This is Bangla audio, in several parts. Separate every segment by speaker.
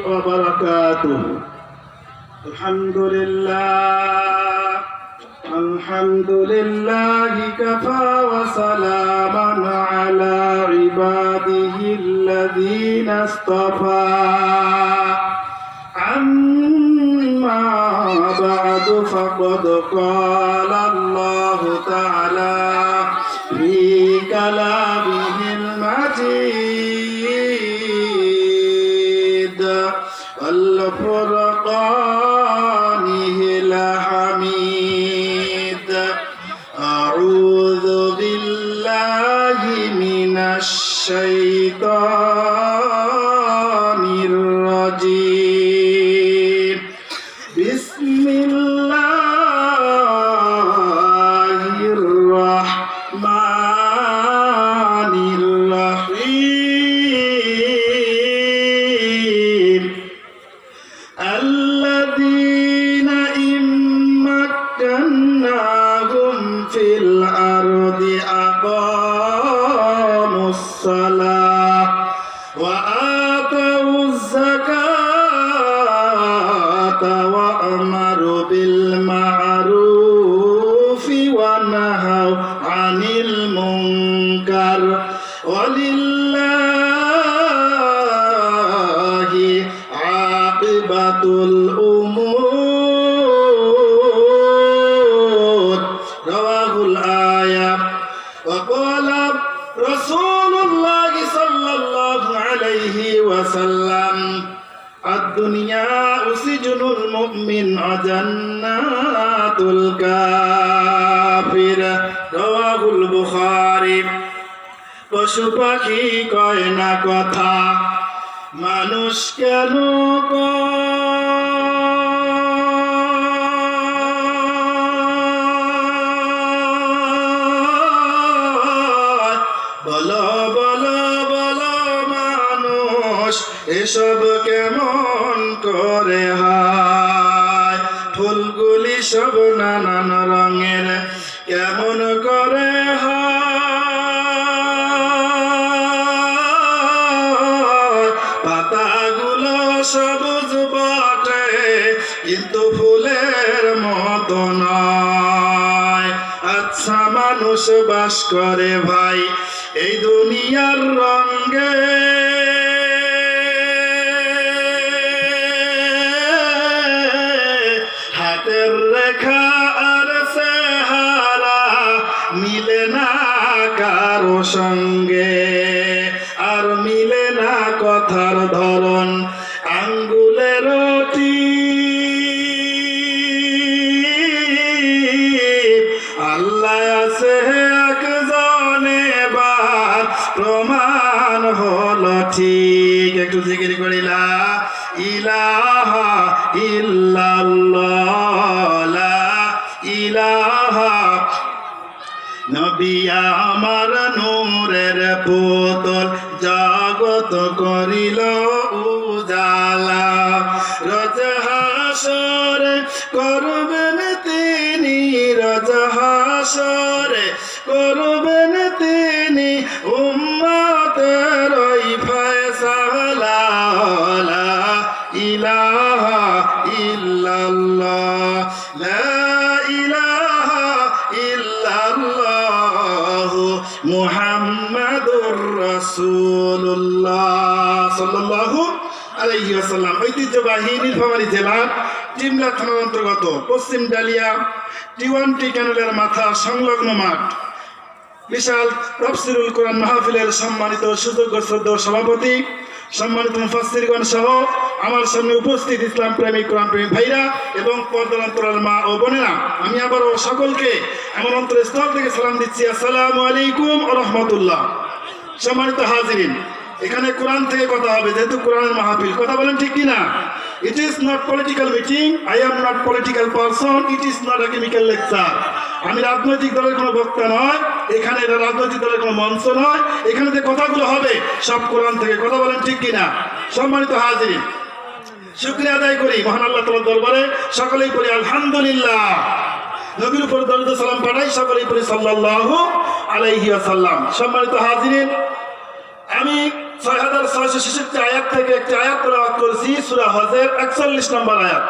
Speaker 1: وبركاته. الحمد لله كفى وسلاما على عباده الذين اصطفى. أما بعد فقد قال الله تعالى في كلامه المجيد والفرقانه الحميد. أعوذ بالله من الشيطان الرجيم. بسم الله الرحمن الرحيم. الذين إن مكناهم في الأرض أقاموا الصلاة وآتوا الزكاة وأمروا بالمعروف ونهوا عن المنكر ولله عاقبة الأمور. رواه الآية. وقال رسول الله صلى الله عليه وسلم: الدنيا سجن المؤمن وجنات الكافر. رواه البخاري. পশু পাখি কয় না কথা, মানুষ কেন বলো বলো বলো মানুষ এসব কেমন করে হয়? ফুলগুলি সব নানান রঙের কেমন করে হয়? পাতাগুলো সবুজ বটে কিন্তু ফুলের মতো নয়। আচ্ছা মানুষ বাস করে ভাই এই দুনিয়ার রঙে, হাতের রেখা আর চেহারা মিলে না কারো সঙ্গে, আর মিলে না কথার ধরন আঙ্গুলের টিপ। আল্লাহ আছে একজনে বার প্রমাণ হলো ঠিক। একটু জিকির করি লা ইলাহা ইল্লাল্লাহ, লা ইলাহা। নবী আমার নূরের পুতুল জগৎ করিল উজালা। রোজ হাসরে করবেন তিনি, রোজ হাসরে করবেন তিনি উম্মতের ওই ফয়সালা। লা ইলাহা ইল্লাল্লাহ, লা ইলাহা ইল্লাল্লাহ মুহাম্মাদুর রাসূলুল্লাহ সাল্লাল্লাহু আলাইহি ওয়াসাল্লাম। ঐতিহ্যবাহী নীলফামারী জেলার টিমলা থানার অন্তর্গত পশ্চিম ডালিয়া টি1টি ক্যানেলের মাথা সংলগ্ন মাঠ বিশাল তাফসীরুল কোরআন মাহফিলের সম্মানিত সুযোগ্য শ্রদ্ধেয় সভাপতি, সম্মানিত মুফাসসিরগণ সহ আমার সামনে উপস্থিত ইসলাম প্রেমিক কোরআন প্রেমিক ভাইরা এবং পর্দার অন্তরাল মা ও বোনেরা, আমি আবারও সকলকে আমার অন্তরের স্থল থেকে সালাম দিচ্ছি। আসসালামু আলাইকুম ওয়া রাহমাতুল্লাহ। সম্মানিত হাজিরিন, এখানে কোরআন থেকে কথা হবে, যেহেতু কোরআনের মাহফিল। কথা বলেন ঠিক কিনা? It is not political meeting, I am not political person, it is not a chemical lecture. আমি রাজনৈতিক দলের কোনো বক্তা নয়, এখানে রাজনৈতিক দলের কোনো মঞ্চ নয়। এখানে যে কথাগুলো হবে সব কোরআন থেকে। কথা বলেন ঠিক কিনা? সম্মানিত হাজিরিন, শুকরিয়া আদায় করি মহান আল্লাহ তাআলার দরবারে। সকলেই পড়ি আলহামদুলিল্লাহ। নবীর উপর দরুদ ও সালাম পাঠাই, সকলেই পড়ি সাল্লাল্লাহু আলাইহি ওয়াসাল্লাম। সম্মানিত হাজিরিন, আমি ৬৬৬৬ আয়াত থেকে একটি আয়াত তেলাওয়াত করেছি। সূরা হজের 41 নম্বর আয়াত।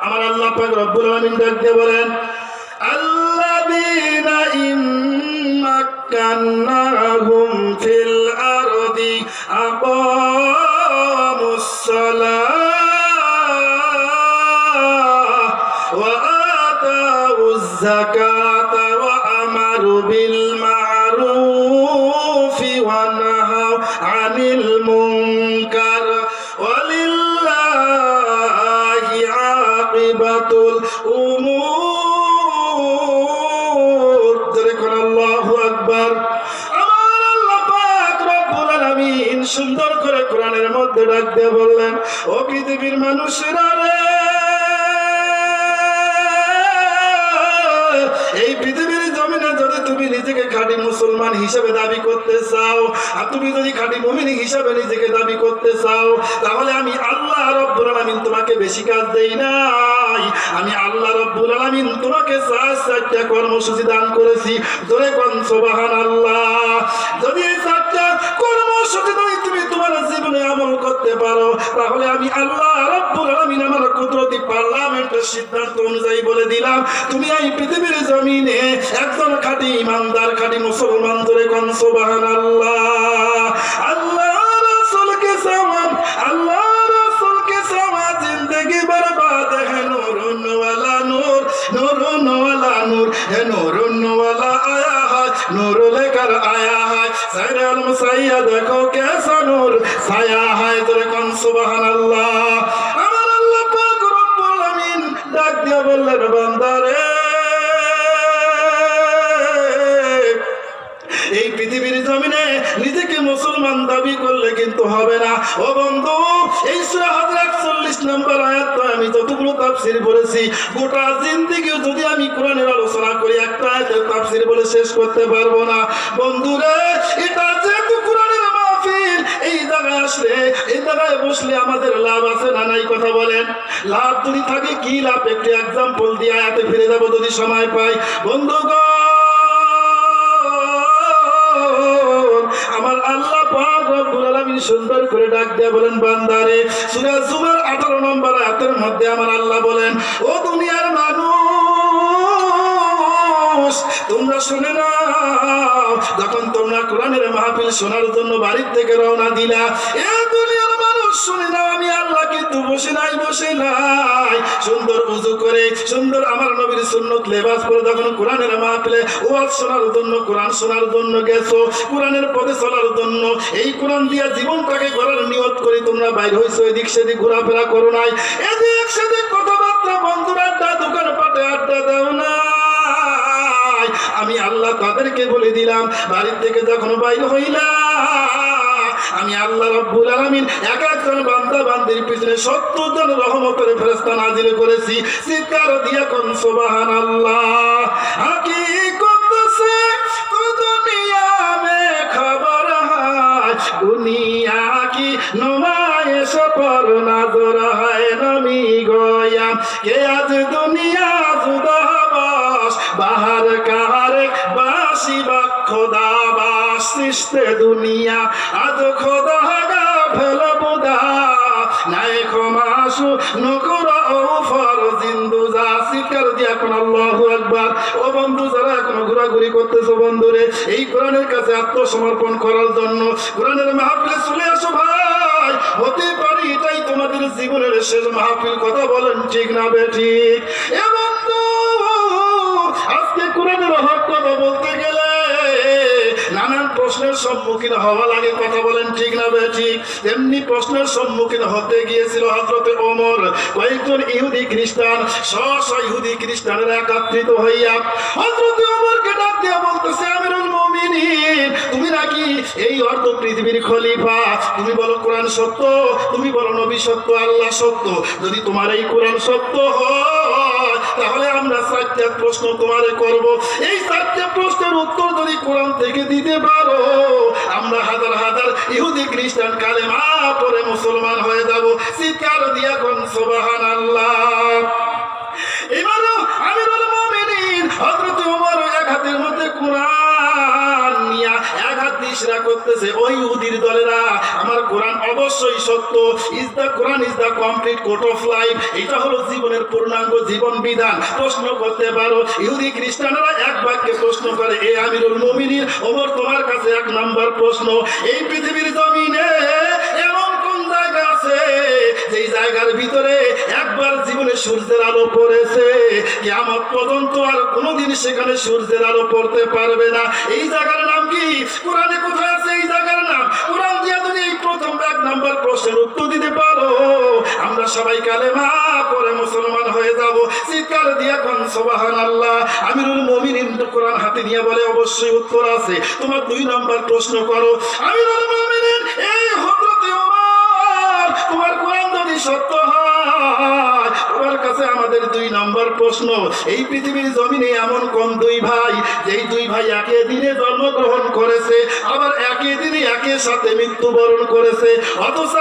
Speaker 1: আমার আল্লাহ পাক রব্বুল আলামিন ডাক দিয়ে বলেন, আল্লাযীনা ইম্মাক্কান্নাহুম ফিল আরদি আকামুস সালাহ ওয়া আতাউয যাকাতা ওয়া আমারু বিল মা'রুফি ওয়া নাহাউ আনিল মুনকার ওয়ালিল্লাহি আকিবাতুল উমুর। দেখুন, আল্লাহু আকবার। আমার আল্লাহ পাক রব্বুল আলামিন সুন্দর করে কোরআনের মধ্যে ডাক দিয়ে বললেন, ও পৃথিবীর মানুষেরা রে, এই পৃথিবীর জমিনে যদি তুমি নিজেকে খাঁটি মুসলমান হিসেবে দাবি করতে চাও, আর তুমি যদি খাঁটি মুমিন হিসেবে নিজেকে দাবি করতে চাও, তাহলে আমি আল্লাহ রব্বুল আলামিন তোমাকে বেশি কাজ দেই নাই। আমি আল্লাহ রব্বুল আলামিন তোমাকে 4টা কর্মসূচি দান করেছি। জোরে কোন সুবহানাল্লাহ। যদি এই 4টা কর্মসূচি তুমি তোমার জীবনে আমল করতে পারো, তাহলে আমি আল্লাহ রব্বুল আলামিন আমার কুদরতি পার্লামেন্টের সিদ্ধান্ত অনুযায়ী বলে দিলাম, তুমি এই পৃথিবীর জমিনে একজন খাঁটি ইমানদার, খাঁটি মুসলমান। জোরে কোন সুবহানাল্লাহ। আল্লাহ রাসূলকে সালাম, আল্লাহ রাসূলকে সালাম। জিন্দেগি বরবাদ है नूरुन वाला नूर, नूरुन वाला नूर है, नूरुन वाला आया है, नूर लेकर आया है। सैर आलम सैया देखो कैसा नूर छाया है। जरे कौन सुबहानाल्लाह। আমার আল্লাহ পাক রব্বুল আলামিন ডাক দিয়ে বললেন, বান্দা রে, এই পৃথিবীর জমিনে নিজেকে মুসলমান দাবি করলে কিন্তু হবে না। ও বন্ধু, এই সূরা হজের 41 নম্বর আয়াত আমি যতগুলো তাফসীর বলেছি, গোটা জিন্দেগিও যদি আমি কোরআনের আলোচনা করি, একটা আয়াতের তাফসীর বলে শেষ করতে পারবো না। বন্ধুরে, এটা যেহেতু কোরআনের মাহফিল, এই জায়গায় আসলে, এই জায়গায় বসলে আমাদের লাভ আছে না নাই? কথা বলেন। লাভ যদি থাকে, কি লাভ? একটি এক্সাম্পল দিয়ে আয়াতে ফিরে যাবো যদি সময় পাই। বন্ধুগণ, আমার আল্লাহ পাক রব্বুল আলামিন সুন্দর করে ডাক দিয়ে বলেন, বান্দারে, সূরা জুমার 18 নম্বর আয়াতের মধ্যে আমার আল্লাহ বলেন, ও দুনিয়ার মানুষ, তোমরা শুনে নাও, যখন তোমরা কোরআনের মাহফিল শোনার জন্য বাড়ির থেকে রওনা দিলা, এ দুনিয়ার মানুষ শুনে নাও, আমি আল্লাহ কিন্তু বসে নাই সুন্দর ওযু করে, সুন্দর আমার নবীর সুন্নত লেবাস পরে যখন কোরআনের মাহফিলে ওয়াজ শোনার জন্য, কোরআন শোনার জন্য গেছো, কোরআনের পথে চলার জন্য, এই কোরআন দিয়া জীবনটাকে গড়ার নিয়ত করে তোমরা বাইর হইছো, এদিক সেদিক ঘোরাফেরা করো নাই, এদিক সেদিক কথাবার্তা, বন্ধুর আড্ডা, দোকান পাটে আড্ডা দাও না। আমি আল্লাহ তাদেরকে বলে দিলাম, বাড়ির থেকে যখন বাইর হইলা, আমি আল্লাহ রাব্বুল আলামিন এক একজন বান্দা বান্দির পিছনে 70 জন রহমতের ফেরেশতা নাজিল করেছি। চিৎকার দিয়া কোন সুবহানাল্লাহ। হাকিকত সে তো দুনিয়া মে খবর হয়, দুনিয়া কি নুমাইশ পর নজর হয়, নবী গোয়া কে আজ দুনিয়া জুদা বাস, বাহার কারে বাসি বা খোদা বাস, সৃষ্টি দুনিয়া আজ খোদা গা ফেল বুদা, নাই ক্ষমাসু নকরা ও ফর জিন্দু যা। চিৎকার দিয়া কোন আল্লাহু আকবার। ও বন্ধু, যারা এখনো ঘোরাঘুরি করতেছো, বন্ধুরে, এই কোরআনের কাছে আত্মসমর্পণ করার জন্য কোরআনের মাহফিলে চলে আসো ভাই। হতে পারে এটাই তোমাদের জীবনের শেষ মাহফিল। কথা বলেন ঠিক না বেঠিক? এ বন্ধু, আজকে কোরআনের হক কথা বলতে গেলে নানান প্রশ্নের সম্মুখীন হওয়া লাগে। কথা বলেন ঠিক না বেঠিক? এমনি প্রশ্নের সম্মুখীন হতে গিয়েছিল হযরতে ওমর। কয়েকজন ইহুদি খ্রিস্টান, ইহুদি খ্রিস্টানেরা একত্রিত হইয়া হযরতে ওমরকে ডাক দিয়া বলতেছে, আমিরুল মুমিনিন, তুমি নাকি এই অর্ধ পৃথিবীর খলিফা, তুমি বলো কোরআন সত্য, তুমি বলো নবী সত্য, আল্লাহ সত্য। যদি তোমার এই কোরআন সত্য হয়, তাহলে আমরা 4টা প্রশ্ন তোমারে করব। এই 4টা প্রশ্নের উত্তর যদি কোরআন থেকে দিতে পারো, আমরা হাজার হাজার ইহুদি খ্রিস্টান কালেমা পড়ে মুসলমান হয়ে যাব। চিৎকার দিয়া কোন সুবহানাল্লাহ। এবারও আমিরুল মুমিনিন হযরত ওমর এক হাতের মধ্যে কোরআন নিয়া এক হাত দিয়ে ইশারা করতেছে, ওই ইহুদির দলেরা আমার কোরআন অবশ্যই সত্য, is the Quran is the complete code of life, এটা হলো জীবনের পূর্ণাঙ্গ জীবন বিধান। প্রশ্ন করতে পারো। ইহুদি খ্রিস্টানরা এক বাক্যে প্রশ্ন করে, এ আমিরুল মুমিনিন ওমর, তোমার কাছে এক নাম্বার প্রশ্ন, এই পৃথিবীর জমিনে এমন কোন জায়গা আছে যেই জায়গার ভিতরে একবার জীবনে সূর্যের আলো পড়েছে, কিয়ামত পর্যন্ত আর কোনোদিন সেখানে সূর্যের আলো পড়তে পারবে না? এই জায়গার নাম কি? কোরআনে কোথায় আছে এই জায়গার নাম? কোরআন দিয়ে যদি এই প্রথম এক নাম্বার প্রশ্নের উত্তর দিতে পারো, আমরা সবাই কালেমা পড়ে মুসলমান হয়ে যাব। চিৎকার দিয়া কোন সুবহানাল্লাহ। আমিরুল মুমিনিন কোরআন হাতে নিয়ে বলে, অবশ্যই উত্তর আছে। তোমার 2 নাম্বার প্রশ্ন করো। আমিরুল মুমিনিন, এই হযরতে ওমর, তোমার কোরআন যদি সত্য হয়, তোমার কাছে আমাদের 2 নাম্বার প্রশ্ন, এই পৃথিবীর জমিনে এমন কোন 2 ভাই, যেই 2 ভাই একই দিনে জন্মগ্রহণ করেছে, আবার একই দিনে একই সাথে মৃত্যুবরণ করেছে, অথচ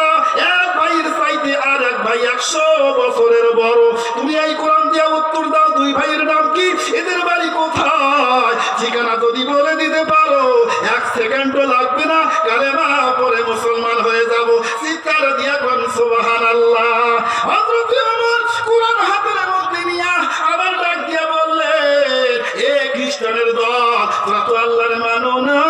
Speaker 1: এক ভাইয়ের চাইতে আর এক ভাই 100 বছরের বড়? তুমি এই কোরআন দিয়ে উত্তর দাও, 2 ভাইয়ের নাম কি, এদের বাড়ি কোথায়? ঠিকানা যদি বলে দিতে পারো, 1 সেকেন্ডও লাগবে না, কালেমা পড়ে মুসলমান হয়ে যাব। চিৎকার দিয়া কোন সুবহানাল্লাহ। হযরত ওমর কোরআন হাতের মধ্যে নিয়ে আবার ডাক দিয়া বললেন, এ খ্রিস্টানের দল, তোমরা তো আল্লাহর মানো না,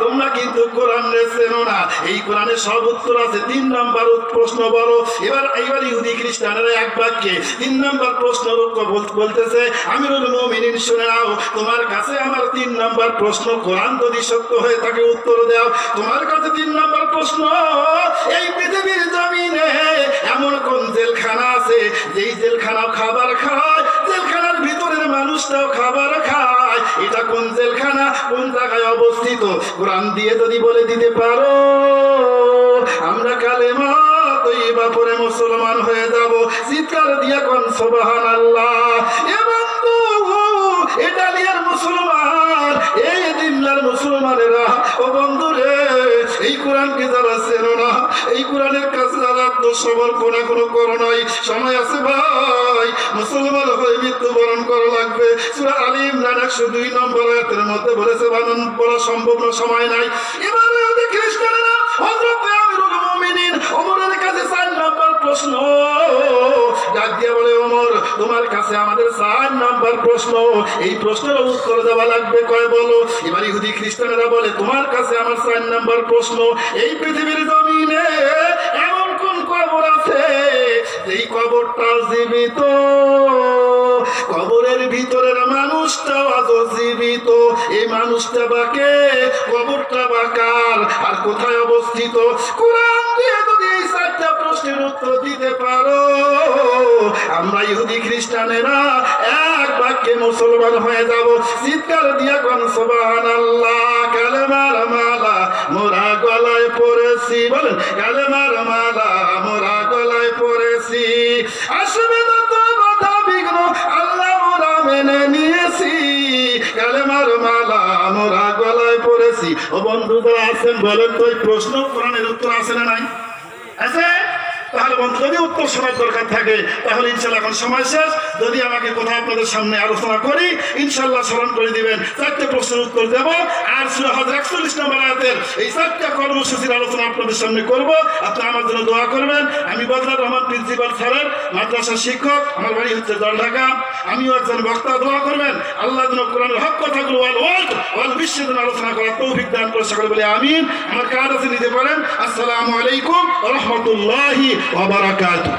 Speaker 1: তোমরা কিন্তু কোরআন চেনো না। এই কোরআনে সব উত্তর আছে। 3 নাম্বার প্রশ্ন বলো। এবার ইহুদি খ্রিস্টানেরা এক বাক্যে 3 নাম্বার প্রশ্ন বলতেছে, আমিরুল মুমিনিন শুনে নাও, তোমার কাছে আমার 3 নাম্বার প্রশ্ন, কোরআন যদি সত্য হয়ে থাকে উত্তর দাও। তোমার কাছে 3 নাম্বার প্রশ্ন, এই পৃথিবীর জমিনে এমন কোন জেলখানা আছে যেই জেলখানা খাবার খায়, জেলখানার ভিতরের মানুষটাও খাবার খায়? এটা কোন জেলখানা, কোন জায়গায় অবস্থিত? কোরআন দিয়ে যদি বলে দিতে পারো, আমরা কালেমা তৈবা পড়ে মুসলমান হয়ে যাব। চিৎকার দিয়া কোন সুবহানাল্লাহ। এ বন্ধু, ইটালিয়ার মুসলমান, এই দিল্লার মুসলমানেরা, ও বন্ধু রে, এই কোরআনকে যারা চেনো না, এই কোরআনের কাছে যারা সমর্পণ এখনো করো নাই, সময় আছে ভাই, মুসলমান হয়ে মৃত্যুবরণ করা লাগবে। সূরা আলী ইমরান 102 নম্বর আয়াতের মধ্যে বলেছে, বানান পড়া সম্ভব না, সময় নাই। এবার খ্রিস্টানেরা হযরত আমিরুল মুমিনিন ওমরের কাছে 4 নাম্বার প্রশ্ন ডাক দিয়ে বলে, ওমর, তোমার কাছে আমাদের 4 নাম্বার প্রশ্ন, এই প্রশ্নের উত্তর দেওয়া লাগবে, কয় বলো। এবার ইহুদি খ্রিস্টানেরা বলে, তোমার কাছে আমার 4 নাম্বার প্রশ্ন, এই পৃথিবীর জমিনে এমন কোন কবর আছে এই কবরটা জীবিত, কবরের ভিতরের মানুষটা আজও জীবিত, এই মানুষটা বাকে, কবরটা বাকার, আর কোথায় অবস্থিত? কোরআন দিয়ে যদি এই 4টা প্রশ্নের উত্তর দিতে পারো, আমরা ইহুদি খ্রিস্টানেরা এক বাক্যে মুসলমান হয়ে যাব। চিৎকার দিয়া কোন সুবহানাল্লাহ। কালেমার মালা মোরা গলায় পড়েছি, বলেন, কালেমার মালা মোরা গলায় পড়েছি, আসবে যত বাধা বিঘ্ন আল্লাহ মোরা মেনে নিয়েছি, কালেমার মালা মোরা গলায় পড়েছি। ও বন্ধু যারা আছেন, বলেন তো এই প্রশ্ন কোরআনের উত্তর আছে না নাই? আছে? তাহলে বন্ধু, যদি উত্তর শোনার দরকার থাকে তাহলে ইনশাল্লাহ এখন সময় শেষ। যদি আমাকে কোথাও আপনাদের সামনে আলোচনা করি, ইনশাল্লাহ স্মরণ করে দিবেন, 4টে প্রশ্নের উত্তর দেব। আর সূরা হজ 41 নম্বর আয়াতের এই 4টা কর্মসূচির আলোচনা আপনাদের সামনে করব। আপনারা আমার জন্য দোয়া করবেন। আমি বজলুর রহমান প্রিন্সিপাল স্যারের মাদ্রাসার শিক্ষক, আমার বাড়ি হচ্ছে জলঢাকা, আমিও একজন বক্তা। দোয়া করবেন আল্লাহ যেন কোরআনের হক কথাগুলো ওয়াল বিশ্বের জন্য আলোচনা করার তৌফিক দান করে, সকলে বলে আমিন। আমার কার্ড আছে, নিতে পারেন। আসসালামু আলাইকুম ওয়া রাহমাতুল্লাহি ওয়া বারাকাতুহু।